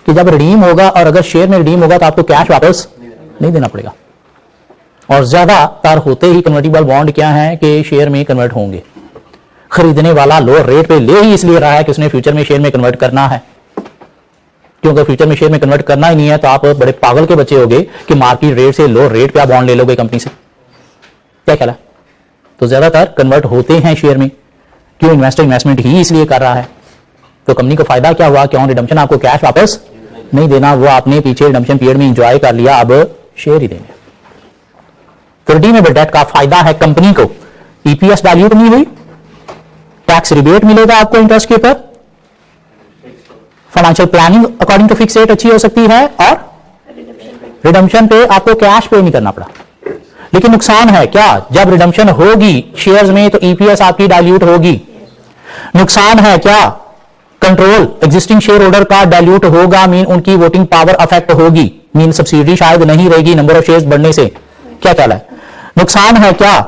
कि जब रिडीम होगा और अगर शेयर में रिडीम होगा तो आपको कैश वापस नहीं देना पड़ेगा। और ज्यादातर होते ही कन्वर्टिबल बॉन्ड क्या है कि शेयर में कन्वर्ट होंगे। खरीदने वाला लोअर रेट पे ले ही इसलिए रहा है कि उसने फ्यूचर में शेयर में कन्वर्ट करना है। क्योंकि फ्यूचर में शेयर में कन्वर्ट करना ही नहीं है तो आप बड़े पागल के बच्चे होगे कि मार्केट रेट से लो रेट पे आप बॉन्ड ले लोगे कंपनी से। क्या ख्याल है? तो ज्यादातर कन्वर्ट होते हैं शेयर में। क्यों? इन्वेस्टर इन्वेस्टमेंट ही इसलिए कर रहा है। तो कंपनी को फायदा क्या हुआ कि ऑन रिडम्पशन आपको कैश वापस नहीं देना, वो आपने पीछे रिडम्पशन पीरियड में एंजॉय कर लिया, अब शेयर ही देंगे। तो रिडीमेबल डेट का फायदा है कंपनी को ईपीएस डाइल्यूट नहीं हुई, टैक्स रिबेट मिलेगा आपको इंटरेस्ट के ऊपर, financial planning according to fix rate अच्छी हो सकती है, और रिडम्पशन पे आपको कैश पे नहीं करना पड़ा। लेकिन नुकसान है क्या? जब रिडम्पशन होगी शेयर्स में तो ईपीएस आपकी डाइल्यूट होगी। नुकसान है क्या? कंट्रोल एग्जिस्टिंग शेयर होल्डर का डाइल्यूट होगा, मीन उनकी वोटिंग पावर अफेक्ट होगी, मीन सब्सिडी शायद नहीं रहेगी नंबर ऑफ शेयर्स बढ़ने से। क्या ख्याल है? नुकसान है क्या?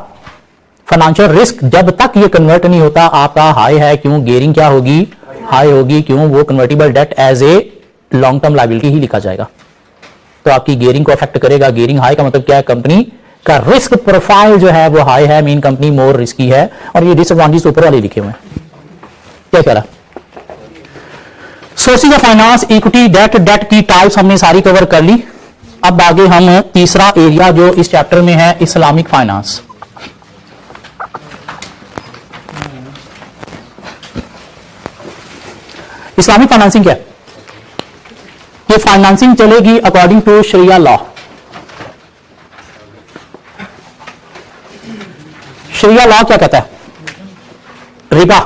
फाइनेंशियल रिस्क जब तक ये कन्वर्ट नहीं होता आपका हाई है। क्यों? गेयरिंग क्या होगी? हाई होगी। क्यों? वो convertible debt as a long term liability ही लिखा जाएगा, तो आपकी गेयरिंग को अफेक्ट करेगा। गेयरिंग हाई का मतलब क्या है? कंपनी का रिस्क प्रोफाइल जो है वो हाई है, मीन कंपनी मोर रिस्की है, और ये डिसएडवांटेज ऊपर वाले लिखे हुए हैं। क्या कह रहा? Sources of finance, equity, debt की टाइप्स हमने सारी कवर कर ली। अब आगे हम तीसरा एरिया जो इस चैप्टर में है, इस्लामिक फाइनेंस। इस्लामिक फाइनेंसिंग क्या है? ये फाइनेंसिंग चलेगी according to sharia law. Sharia law क्या कहता है? रिबा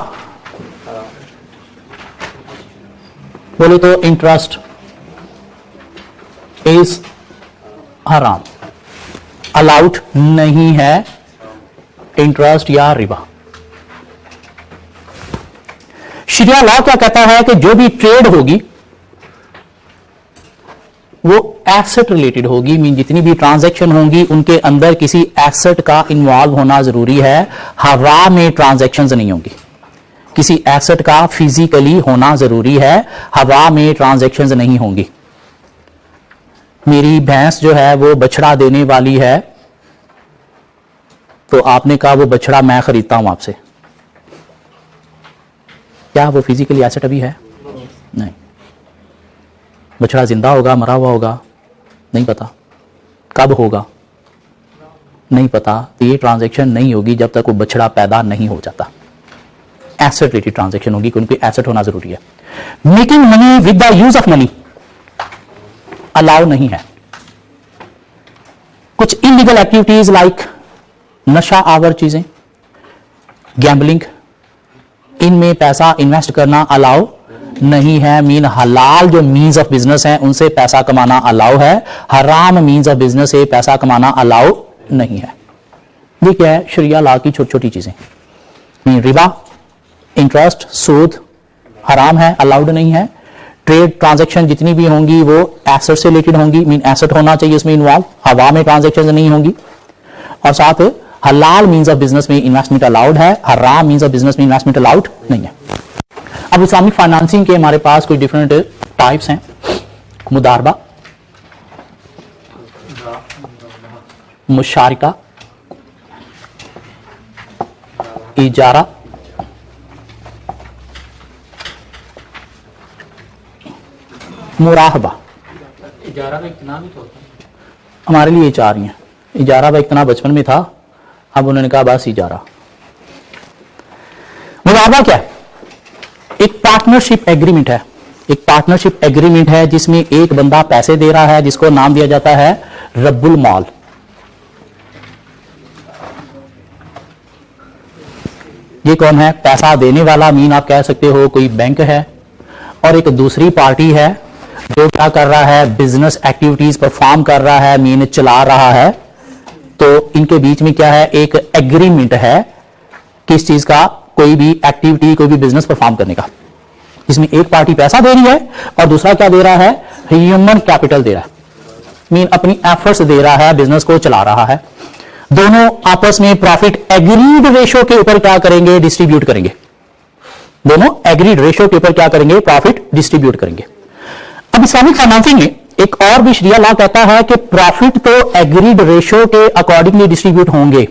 बोले तो इंटरेस्ट इज हराम, अलाउड नहीं है इंटरेस्ट या रिबा। शरिया लॉ क्या कहता है कि जो भी ट्रेड होगी वो एसेट रिलेटेड होगी, मीन जितनी भी ट्रांजैक्शन होंगी उनके अंदर किसी एसेट का इन्वॉल्व होना जरूरी है। हवा में ट्रांजैक्शंस नहीं होंगी, किसी एसेट का फिजिकली होना जरूरी है, हवा में ट्रांजैक्शंस नहीं होंगी। मेरी भैंस जो है वो बछड़ा देने वाली है, तो आपने कहा वो बछड़ा मैं खरीदता हूं आपसे, क्या वो फिजिकली एसेट अभी है? नहीं। बछड़ा जिंदा होगा, मरा हुआ होगा, नहीं पता। कब होगा नहीं पता। तो ये ट्रांजैक्शन नहीं होगी जब तक वो बछड़ा पैदा नहीं हो जाता। एसेट रिलेटेड ट्रांजैक्शन होगी, क्योंकि एसेट होना जरूरी है। Making money with the use of money allow नहीं है। कुछ इलीगल एक्टिविटीज लाइक नशा आवर चीजें, गैम्बलिंग, इनमें पैसा इन्वेस्ट करना अलाउ नहीं है। मीन हलाल जो मीन्स ऑफ बिजनेस है उनसे पैसा कमाना अलाउ है, हराम मीन्स ऑफ बिजनेस से पैसा कमाना अलाउ नहीं है। ये क्या है? शरिया लॉ की छोटी छोटी चीजें। मीन रिबा, इंटरेस्ट, सूद हराम है, अलाउड नहीं है। ट्रेड ट्रांजैक्शन जितनी भी होंगी वो एसेट से रिलेटेड होंगी, मीन एसेट होना चाहिए इसमें इन्वॉल्व, हवा में ट्रांजैक्शन नहीं होंगी। और साथ हलाल मीन्स ऑफ बिजनेस में इन्वेस्टमेंट अलाउड है, हराम मीन्स ऑफ बिजनेस में इन्वेस्टमेंट अलाउड नहीं है। अब इस्लामिक फाइनेंसिंग के हमारे पास कुछ डिफरेंट टाइप्स हैं। मुदारबा, मुशारिका, इजारा, मुराहबा। इजारा में इतना भी तो होता है। हमारे लिए 4 ही हैं। इजारा भाई इतना बचपन में था, अब उन्होंने कहा बस इजारा। मुराहबा क्या है? एक पार्टनरशिप एग्रीमेंट है। एक पार्टनरशिप एग्रीमेंट है जिसमें एक बंदा पैसे दे रहा है, जिसको नाम दिया जाता है रब्बुल माल। ये कौन है? पैसा देने वाला, मीन आप कह सकते हो कोई बैंक है, और एक दूसरी पार्टी है जो क्या कर रहा है? बिजनेस एक्टिविटीज परफॉर्म कर रहा है, मीन चला रहा है। तो इनके बीच में क्या है? एक एग्रीमेंट है किस चीज का? कोई भी एक्टिविटी, कोई भी बिजनेस परफॉर्म करने का, जिसमें एक पार्टी पैसा दे रही है और दूसरा क्या दे रहा है? ह्यूमन कैपिटल दे रहा है, मीन अपनी एफर्ट्स दे रहा है, बिजनेस को चला रहा है। दोनों आपस में प्रॉफिट एग्रीड रेशो के ऊपर क्या करेंगे? डिस्ट्रीब्यूट करेंगे। दोनों एग्रीड रेशो के ऊपर क्या करेंगे? प्रॉफिट डिस्ट्रीब्यूट करेंगे। अब इस्लामिक फाइनेंसिंग में एक और भी शरिया लॉ कहता है कि प्रॉफिट तो एग्रीड रेशो के अकॉर्डिंगली डिस्ट्रीब्यूट होंगे,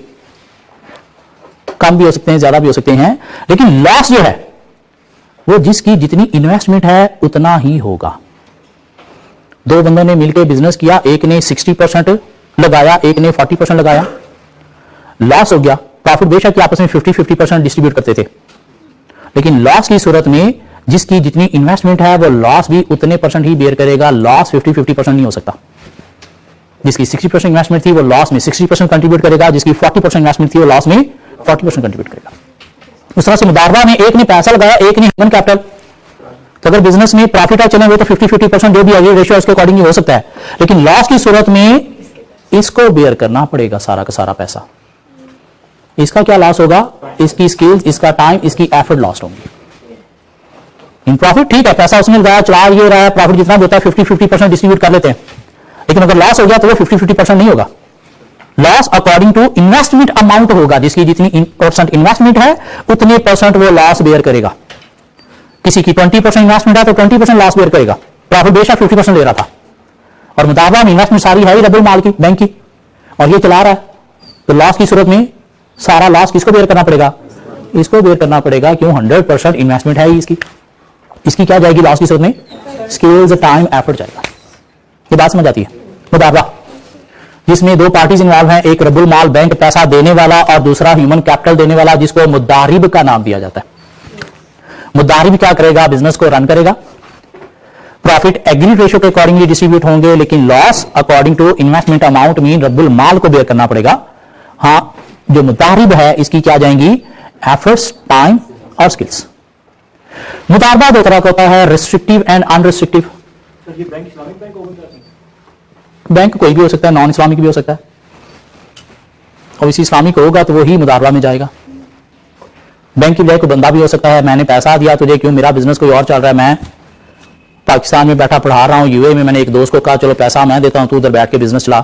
कम भी हो सकते हैं, ज्यादा भी हो सकते हैं, लेकिन लॉस जो है वो जिसकी जितनी इन्वेस्टमेंट है उतना ही होगा। 2 बंदों ने मिलकर बिजनेस किया, एक ने 60% लगाया, एक ने 40% लगाया, लॉस हो गया। प्रॉफिट बेशक आपस में 50-50% डिस्ट्रीब्यूट करते थे, लेकिन लॉस की सूरत में जिसकी जितनी इन्वेस्टमेंट है वो लॉस भी उतने परसेंट ही बेयर करेगा। लॉस 50-50% नहीं हो सकता। जिसकी 60% इन्वेस्टमेंट थी वो लॉस में 60% कंट्रीब्यूट करेगा, जिसकी 40% इन्वेस्टमेंट थी वो लॉस में 40% कंट्रीब्यूट करेगा। उस तरह से मुदारबा में एक ने पैसा लगाया, एक ने ह्यूमन कैपिटल। तो अगर बिजनेस में प्रॉफिट चले हुए तो 50-50% जो भी एग्रीड रेशियो उसके अकॉर्डिंग हो सकता है, लेकिन लॉस की सूरत में इसको बेयर करना पड़ेगा सारा का सारा पैसा। इसका क्या लॉस होगा? इसकी स्किल्स, इसका टाइम, इसकी एफर्ट लॉस्ट होंगी। इन प्रॉफिट ठीक है, पैसा उसने लगाया, चला ये रहा है, प्रॉफिट जितना भी होता है 50-50% डिस्ट्रीब्यूट कर लेते हैं, लेकिन अगर लॉस हो गया तो वो 50-50% नहीं होगा। Loss according to investment amount होगा, जिसकी जितनी परसेंट इन्वेस्टमेंट है उतने परसेंट वो लॉस बेयर करेगा। किसी की 20% इन्वेस्टमेंट है तो 20% लॉस बेयर करेगा, प्रॉफिट बेशक 50% ले रहा था। और मुताबा में इन्वेस्टमेंट सारी है ही रब्बुल माल की, बैंक की, और ये चला रहा है, तो लॉस की सूरत में सारा लॉस किसको बेयर करना पड़ेगा? इसको बेयर करना पड़ेगा। क्यों? 100% इन्वेस्टमेंट है ही इसकी। इसकी क्या जाएगी लॉस की सूरत में? स्किल्स, टाइम, एफर्ट जाएगा। ये बात समझ आती है? मुदारबा जिसमें 2 पार्टीज इन्वॉल्व हैं, एक रब्बुल माल बैंक पैसा देने वाला और दूसरा ह्यूमन कैपिटल देने वाला, जिसको मुदारिब का नाम दिया जाता है। मुदारिब क्या करेगा? बिजनेस को रन करेगा। प्रॉफिट एग्रीड रेशियो के अकॉर्डिंगली डिस्ट्रीब्यूट होंगे, लेकिन loss according to investment amount mean रब्बुल माल को बेयर करना पड़ेगा। हाँ, जो मुतारिब है इसकी क्या जाएंगी, एफर्ट्स, टाइम और स्किल्स। मुतारबा दो तरह का होता है, रिस्ट्रिक्टिव एंड अनरिस्ट्रिक्टिव। सर ये बैंक इस्लामिक बैंक होगा क्या? बैंक कोई भी हो सकता है, नॉन इस्लामिक भी हो सकता है। और इसी इस्लामिक होगा तो वही मुदारबा में जाएगा। बैंक की बजाय कोई बंदा भी हो सकता है, मैंने पैसा दिया तुझे, क्यों, मेरा बिजनेस कोई और चल रहा है, मैं पाकिस्तान में बैठा पढ़ा रहा हूं, यूए में मैंने एक दोस्त को कहा चलो पैसा मैं देता हूं, तू उधर बैठ के बिजनेस चला।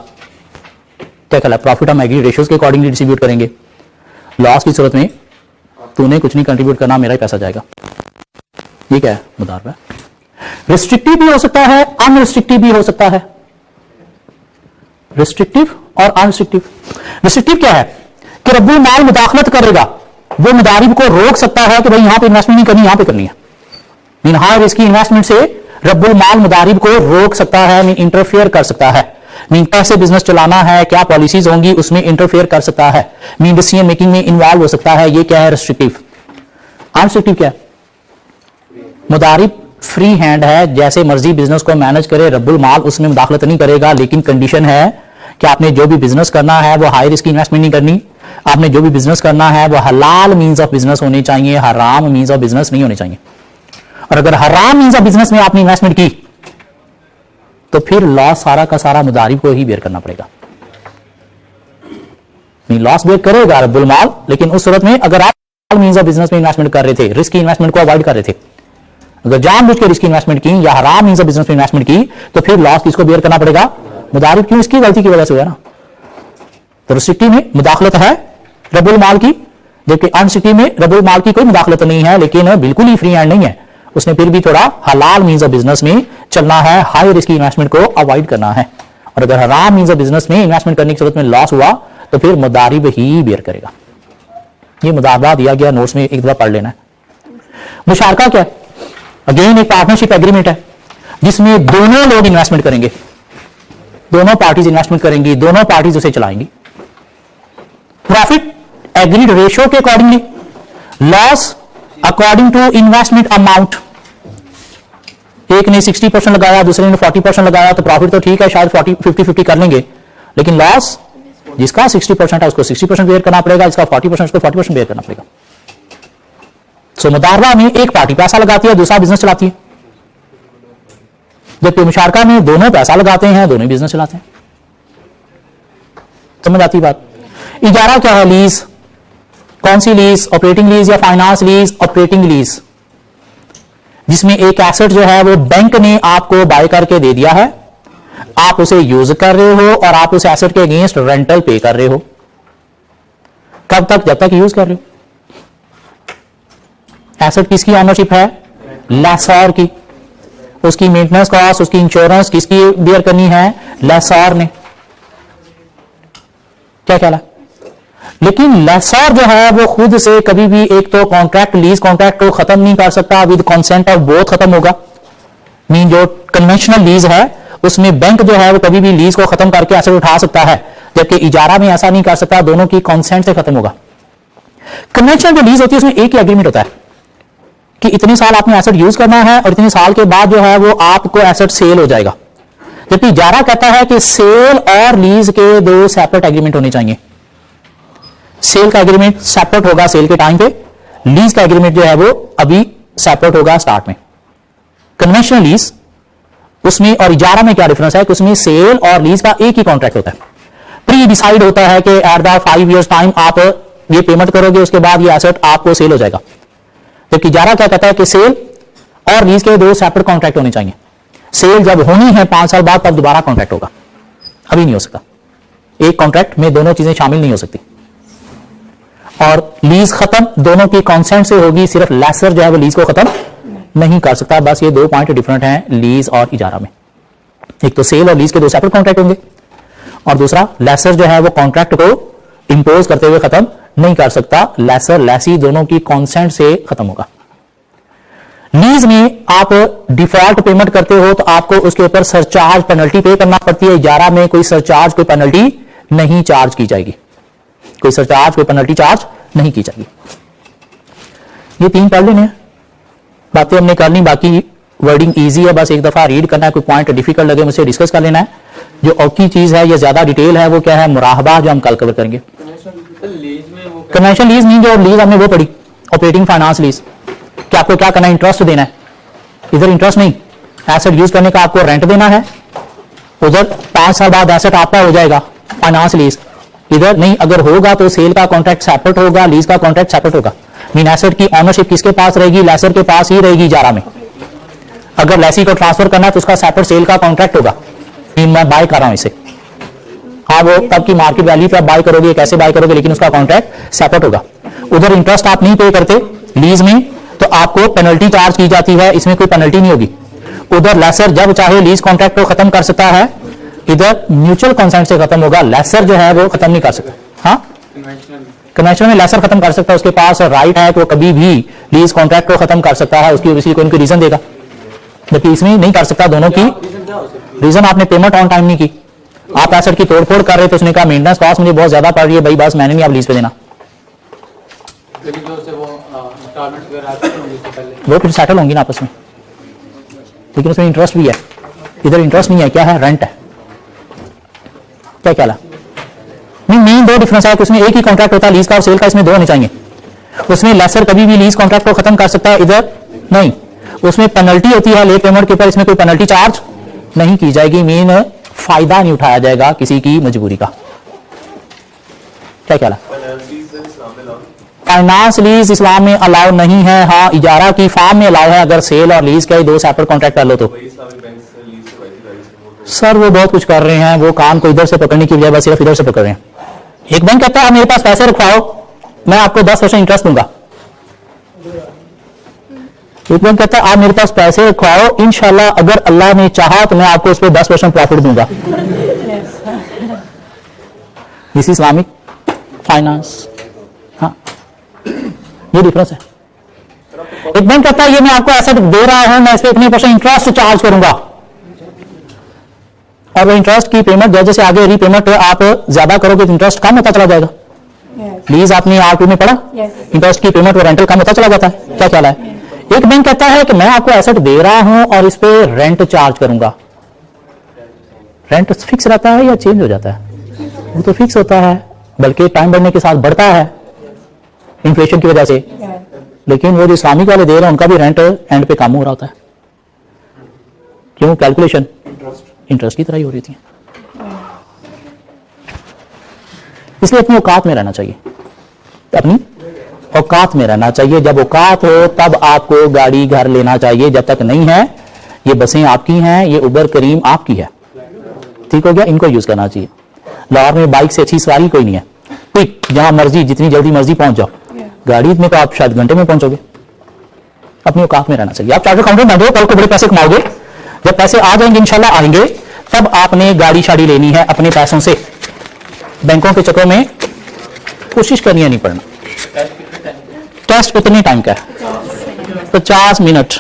क्या कहला, प्रॉफिट हम एग्री रेशियोज के अकॉर्डिंगली डिस्ट्रीब्यूट करेंगे। लॉस की सूरत में तूने कुछ नहीं कंट्रीब्यूट करना, मेरा ही पैसा जाएगा। ये क्या है, मुदारबा। रिस्ट्रिक्टिव भी हो सकता है, अनरिस्ट्रिक्टिव भी हो सकता है। रिस्ट्रिक्टिव और अनरिस्ट्रिक्टिव। रिस्ट्रिक्टिव क्या है कि रब्बुल माल मुदाखलत करेगा, वो मुदारिब को रोक सकता है कि भाई यहां पे इन्वेस्टमेंट नहीं करनी, यहां पे करनी है। मीन हाई रिस्क की इन्वेस्टमेंट से रब्बुल माल मुदारिब को रोक सकता है, मीन इंटरफेयर कर सकता है। मीन कैसे बिजनेस चलाना है, क्या पॉलिसीज होंगी, उसमें इंटरफेयर कर सकता है। मीन डिसीजन मेकिंग में इन्वॉल्व हो सकता है। ये क्या है, रिस्ट्रिक्टिव। अनरिस्ट्रिक्टिव क्या है, मुदारिब फ्री हैंड है, जैसे मर्जी बिजनेस को मैनेज करे, रब्बुल माल उसमें मुदाखलत नहीं करेगा। लेकिन कंडीशन है कि आपने जो भी बिजनेस करना है वो हाई रिस्क की इन्वेस्टमेंट नहीं करनी। आपने जो भी बिजनेस करना है वो हलाल मीन्स ऑफ बिजनेस होने चाहिए, हराम मीन्स ऑफ बिजनेस नहीं होने चाहिए। और अगर हराम मीन्स ऑफ बिजनेस में आपने इन्वेस्टमेंट की तो फिर लॉस सारा का सारा मुदारिब को ही बेयर करना पड़ेगा। नहीं, लॉस बेयर करेगा रब्बुल माल, लेकिन उस सूरत में अगर आप मीन्स ऑफ बिजनेस में इन्वेस्टमेंट कर रहे थे, रिस्क की इन्वेस्टमेंट को अवॉइड कर रहे थे, अगर जानबूझ के रिस्क की इन्वेस्टमेंट की या हराम मीन्स ऑफ बिजनेस में इन्वेस्टमेंट की, तो फिर लॉस किसको बेयर करना पड़ेगा, मुदारिब। क्यों, इसकी गलती की वजह से हुआ ना। तो रिस्ट्रिक्टिव में मुदाखलत है रब्बुल माल की, जबकि अनरिस्ट्रिक्टिव में रब्बुल माल की कोई मुदाखलत नहीं है, लेकिन बिल्कुल ही फ्री हैंड नहीं है। उसने फिर भी थोड़ा हलाल मीन्स ऑफ बिजनेस में चलना है, हाई रिस्क की इन्वेस्टमेंट को अवॉइड करना है। और अगर हराम मीन्स ऑफ बिजनेस में इन्वेस्टमेंट करने की सूरत में लॉस हुआ तो फिर मुदारिब ही बेयर करेगा। ये मुदारबा दिया गया, नोट्स में एक दफा पढ़ लेना है। मुशारका क्या है, अगेन एक पार्टनरशिप एग्रीमेंट है जिसमें दोनों लोग इन्वेस्टमेंट करेंगे, दोनों पार्टीज इन्वेस्टमेंट करेंगी, दोनों पार्टीज उसे चलाएंगी। प्रॉफिट एग्रीड रेशियो के accordingly, loss according to investment amount. एक ने 60% लगाया, दूसरे ने 40% लगाया, तो प्रॉफिट तो ठीक है, शायद 50-50 कर लेंगे, लेकिन लॉस जिसका 60% है उसको 60% बेयर करना पड़ेगा, जिसका 40% उसको 40% बेयर करना पड़ेगा। सो मुदारबा में एक पार्टी पैसा लगाती है, दूसरा बिजनेस चलाती है, जबकि मुशारका में दोनों पैसा लगाते हैं, दोनों बिजनेस चलाते हैं। समझ आती बात। इजारा क्या है, लीज। कौन सी लीज, ऑपरेटिंग लीज या फाइनेंस लीज, ऑपरेटिंग लीज, जिसमें एक एसेट जो है वो बैंक ने आपको बाय करके दे दिया है, आप उसे यूज कर रहे हो और आप उस एसेट के अगेंस्ट रेंटल पे कर रहे हो। कब तक, जब तक यूज कर रहे हो। एसेट किसकी ऑनरशिप है, लेसॉर की। उसकी मेंटेनेंस कॉस्ट, उसकी इंश्योरेंस किसकी बेयर करनी है, लेसॉर ने। क्या ख्याल है। लेकिन लेसॉर जो है वो खुद से कभी भी एक तो कॉन्ट्रैक्ट, लीज कॉन्ट्रैक्ट को खत्म नहीं कर सकता, विद कंसेंट ऑफ बोथ खत्म होगा। मीन जो कन्वेंशनल लीज है उसमें बैंक जो है वो कभी भी लीज को खत्म करके एसेट उठा सकता है, जबकि इजारा में ऐसा नहीं कर सकता, दोनों की कंसेंट से खत्म होगा। कन्वेंशनल जो लीज होती है उसमें एक ही एग्रीमेंट होता है कि इतने साल आपने एसेट यूज करना है और इतने साल के बाद जो है वो आपको एसेट सेल हो जाएगा। जबकि इजारा कहता है कि सेल और लीज के दो सेपरेट एग्रीमेंट होने चाहिए। सेल का एग्रीमेंट सेपरेट होगा सेल के टाइम पे, लीज का एग्रीमेंट जो है वो अभी सेपरेट होगा स्टार्ट में। कन्वेंशनल लीज उसमें और इजारा में क्या डिफरेंस है कि उसमें सेल और लीज का एक ही कॉन्ट्रैक्ट होता है। प्री डिसाइड होता है कि एट द 5 years टाइम आप ये पेमेंट करोगे, उसके बाद ये एसेट आपको सेल हो जाएगा। जबकि इजारा क्या कहता है कि सेल और लीज के दो सेपरेट कॉन्ट्रैक्ट होने चाहिए। सेल जब होनी है 5 साल बाद, तब दोबारा कॉन्ट्रैक्ट होगा, अभी नहीं हो सकता। एक कॉन्ट्रैक्ट में दोनों चीजें शामिल नहीं हो सकती। और लीज खत्म दोनों की कॉन्सेंट से होगी, सिर्फ लेसर जो है वो लीज को खत्म नहीं कर सकता। बस ये 2 पॉइंट डिफरेंट हैं लीज और इजारा में। एक तो सेल और लीज के 2 सेपरेट कॉन्ट्रैक्ट होंगे, और दूसरा लेसर जो है वो कॉन्ट्रैक्ट को इंपोज करते हुए खत्म नहीं कर सकता। लेसर लेसी दोनों की कॉन्सेंट से खत्म होगा। लीज में आप डिफॉल्ट पेमेंट करते हो तो आपको उसके ऊपर सरचार्ज पेनल्टी पे करना पड़ती है। इजारा में कोई सरचार्ज कोई पेनल्टी नहीं चार्ज की जाएगी, कोई सरचार्ज कोई पेनल्टी चार्ज नहीं की जाएगी। ये 3 पढ़ लेने हैं, बातें हमने करनी, बाकी वर्डिंग इजी है, बस एक दफा रीड करना है। कोई पॉइंट डिफिकल्ट लगे मुझसे डिस्कस कर लेना है। जो औखी चीज है या ज्यादा डिटेल है वो क्या है, मुराहबा, जो हम कल कवर करेंगे। लीज में वो कन्वेंशनल लीज नहीं, जो लीज हमने वो पढ़ी ऑपरेटिंग फाइनेंस लीज, कि आपको क्या करना है, इंटरेस्ट देना है। इधर इंटरेस्ट नहीं, एसेट यूज करने का आपको रेंट देना है, उधर 5 साल बाद एसेट आपका हो जाएगा फाइनेंस लीज। इधर नहीं, अगर होगा तो सेल का कॉन्ट्रैक्ट सेपरेट होगा, लीज का कॉन्ट्रैक्ट सेपरेट होगा। मीन एसेट की ऑनरशिप किसके पास रहेगी, लेसर के पास ही रहेगी इजारा में। अगर लेसी को ट्रांसफर करना है तो उसका सेपरेट सेल का कॉन्ट्रैक्ट होगा। मैं बाय कर रहा हूं इसे, हाँ वो तब की मार्केट वैल्यू पे आप बाय करोगे, कैसे बाय करोगे, लेकिन उसका कॉन्ट्रैक्ट सेपरेट होगा। उधर इंटरेस्ट आप नहीं पे करते लीज में तो आपको पेनल्टी चार्ज की जाती है, इसमें कोई पेनल्टी नहीं होगी। उधर लेसर जब चाहे लीज कॉन्ट्रैक्ट को खत्म कर सकता है, इधर म्यूचुअल कंसेंट से खत्म होगा, लेसर जो है वो खत्म नहीं कर सकता। हाँ कन्वेंशनल में लेसर खत्म कर सकता है, उसके पास राइट है कि वो कभी भी लीज कॉन्ट्रैक्ट को खत्म कर सकता है, उसकी कोई रीजन देगा, जबकि इसमें नहीं कर सकता। दोनों की रीजन आपने पेमेंट ऑन टाइम नहीं की, आप एसेट की तोड़फोड़ कर रहे, तो उसने कहा मेंटेनेंस कॉस्ट मुझे बहुत ज्यादा पड़ रही है भाई, बस मैंने नहीं आप लीज पे देना, वो फिर सेटल होंगी ना आपस में, लेकिन उसमें इंटरेस्ट भी है। इधर इंटरेस्ट नहीं है, क्या है, रेंट है। क्या क्या नहीं, मेन दो डिफरेंस है कि उसमें एक ही कॉन्ट्रैक्ट होता है लीज का और सेल का, इसमें दो होने चाहिए। उसमें लेसर कभी भी लीज कॉन्ट्रैक्ट को खत्म कर सकता है, इधर नहीं, उसमें पेनल्टी होती है लेट पेमेंट के ऊपर, इसमें कोई पेनल्टी चार्ज नहीं की जाएगी। मेन फायदा नहीं उठाया जाएगा किसी की मजबूरी का। क्या क्या फाइनेंस लीज इस्लाम में अलाउ नहीं है, हाँ इजारा की फार्म में अलाउ है, अगर सेल और लीज के दो सेपरेट कॉन्ट्रैक्ट कर लो तो। सर वो बहुत कुछ कर रहे हैं, वो काम को इधर से पकड़ने की बजाय बस सिर्फ इधर से पकड़ रहे हैं। एक बैंक कहता है मेरे पास पैसे रखवाओ, मैं आपको 10% इंटरेस्ट दूंगा। एक बैंक कहता है आप मेरे पास पैसे रखवाओ, इंशाल्लाह अगर अल्लाह ने चाहा तो मैं आपको उस पर 10% प्रॉफिट दूंगा। This Islamic finance. हाँ ये डिफरेंस है। एक बैंक कहता है ये मैं आपको एसेट दे रहा हूं, मैं इस पर इतने % इंटरेस्ट चार्ज करूंगा, और वो इंटरेस्ट की पेमेंट जैसे जैसे आगे रीपेमेंट आप ज्यादा करोगे तो इंटरेस्ट कम होता चला जाएगा। लीज आपने R2 में पढ़ा, इंटरेस्ट की पेमेंट और रेंटल कम होता चला जाता है। क्या ख्याल है? एक बैंक कहता है कि मैं आपको एसेट दे रहा हूं और इस पे रेंट चार्ज करूंगा। रेंट फिक्स रहता है या चेंज हो जाता है? वो तो फिक्स होता है, बल्कि टाइम बढ़ने के साथ बढ़ता है इन्फ्लेशन की वजह से। लेकिन वो जो इस्लामिक वाले दे रहे हैं उनका भी रेंट एंड पे कम हो रहा होता है। क्यों? कैलकुलेशन इंटरेस्ट की तरह ही हो रही थी। इसलिए अपनी औकात में रहना चाहिए, अपनी औकात में रहना चाहिए। जब औकात हो तब आपको गाड़ी घर लेना चाहिए, जब तक नहीं है ये बसें आपकी हैं, ये उबर करीम आपकी है। ठीक हो गया? इनको यूज करना चाहिए। लाहौर में बाइक से अच्छी सवारी कोई नहीं है। क्विक, जहां मर्जी जितनी जल्दी मर्जी पहुंच जाओ। गाड़ी में तो आप शायद घंटे में पहुंचोगे। अपनी औकात में रहना चाहिए। आप चार्टर्ड अकाउंटेंट बन जाओ, कल को बड़े पैसे कमाओगे। जब पैसे आ जाएंगे इंशाल्लाह आएंगे, तब आपने गाड़ी शाड़ी लेनी है अपने पैसों से। बैंकों के चक्कर में कोशिश करनी है नहीं पड़ना। टेस्ट कितने टाइम का है? 50 मिनट।